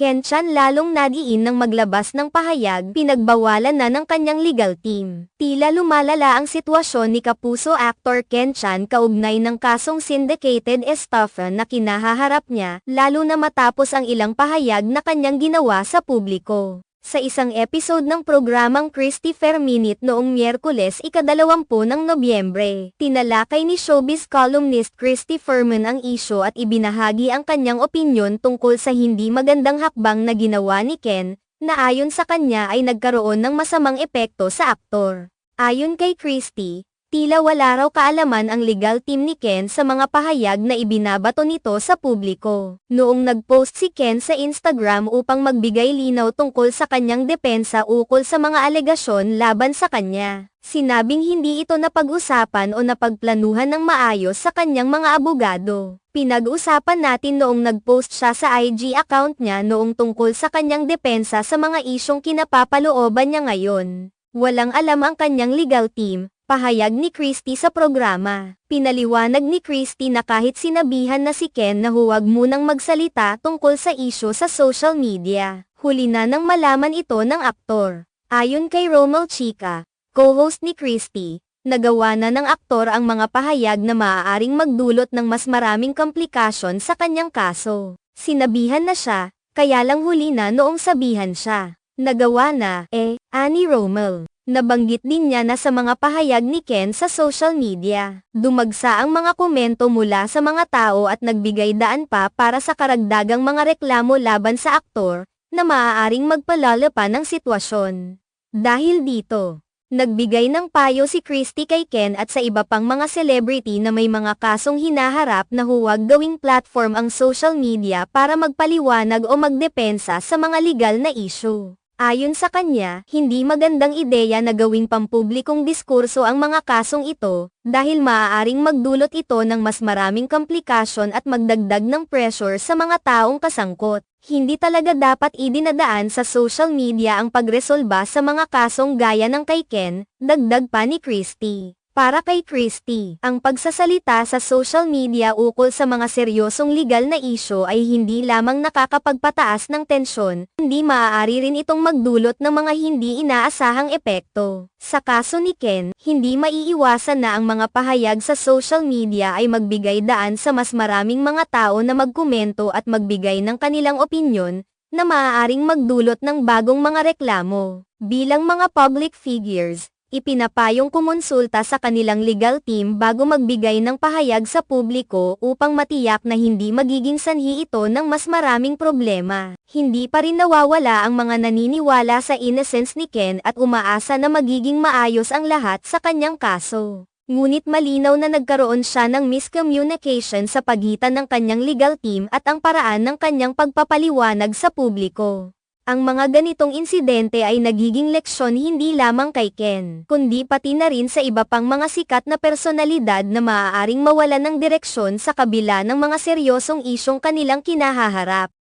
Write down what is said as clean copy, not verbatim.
Ken Chan lalong nadiin nang maglabas ng pahayag, pinagbawalan na ng kanyang legal team. Tila lumalala ang sitwasyon ni kapuso actor Ken Chan kaugnay ng kasong syndicated estafa na kinahaharap niya, lalo na matapos ang ilang pahayag na kanyang ginawa sa publiko. Sa isang episode ng programang Christopher Minute noong Miyerkules ika-20 ng Nobyembre, tinalakay ni showbiz columnist Christopher Min ang isyu at ibinahagi ang kanyang opinyon tungkol sa hindi magandang hakbang na ginawa ni Ken, na ayon sa kanya ay nagkaroon ng masamang epekto sa aktor. Ayon kay Christy, tila wala raw kaalaman ang legal team ni Ken sa mga pahayag na ibinabato nito sa publiko. Noong nag-post si Ken sa Instagram upang magbigay linaw tungkol sa kanyang depensa ukol sa mga alegasyon laban sa kanya, sinabing hindi ito napag-usapan o napagplanuhan ng maayos sa kanyang mga abogado. Pinag-usapan natin noong nag-post siya sa IG account niya noong tungkol sa kanyang depensa sa mga isyong kinapapalooban niya ngayon. Walang alam ang kanyang legal team, pahayag ni Christy sa programa. Pinaliwanag ni Christy na kahit sinabihan na si Ken na huwag munang magsalita tungkol sa isyu sa social media, huli na nang malaman ito ng aktor. Ayon kay Romel Chica, co-host ni Christy, nagawa na ng aktor ang mga pahayag na maaaring magdulot ng mas maraming komplikasyon sa kanyang kaso. Sinabihan na siya, kaya lang huli na noong sabihan siya. Nagawa na, ani Romel. Nabanggit din niya na sa mga pahayag ni Ken sa social media, dumagsa ang mga komento mula sa mga tao at nagbigay daan pa para sa karagdagang mga reklamo laban sa aktor, na maaaring magpalala pa ng sitwasyon. Dahil dito, nagbigay ng payo si Christy kay Ken at sa iba pang mga celebrity na may mga kasong hinaharap na huwag gawing platform ang social media para magpaliwanag o magdepensa sa mga legal na issue. Ayon sa kanya, hindi magandang ideya na gawing pampublikong diskurso ang mga kasong ito, dahil maaaring magdulot ito ng mas maraming komplikasyon at magdagdag ng pressure sa mga taong kasangkot. Hindi talaga dapat idinadaan sa social media ang pagresolba sa mga kasong gaya ng kay Ken, dagdag pa ni Christy. Para kay Christy, ang pagsasalita sa social media ukol sa mga seryosong legal na isyu ay hindi lamang nakakapagpataas ng tensyon, hindi maaari rin itong magdulot ng mga hindi inaasahang epekto. Sa kaso ni Ken, hindi maiiwasan na ang mga pahayag sa social media ay magbigay daan sa mas maraming mga tao na magkomento at magbigay ng kanilang opinyon, na maaaring magdulot ng bagong mga reklamo. Bilang mga public figures, ipinapayong kumonsulta sa kanilang legal team bago magbigay ng pahayag sa publiko upang matiyak na hindi magiging sanhi ito ng mas maraming problema. Hindi pa rin nawawala ang mga naniniwala sa innocence ni Ken at umaasa na magiging maayos ang lahat sa kanyang kaso. Ngunit malinaw na nagkaroon siya ng miscommunication sa pagitan ng kanyang legal team at ang paraan ng kanyang pagpapaliwanag sa publiko. Ang mga ganitong insidente ay nagiging leksyon hindi lamang kay Ken, kundi pati na rin sa iba pang mga sikat na personalidad na maaaring mawalan ng direksyon sa kabila ng mga seryosong isyong kanilang kinahaharap.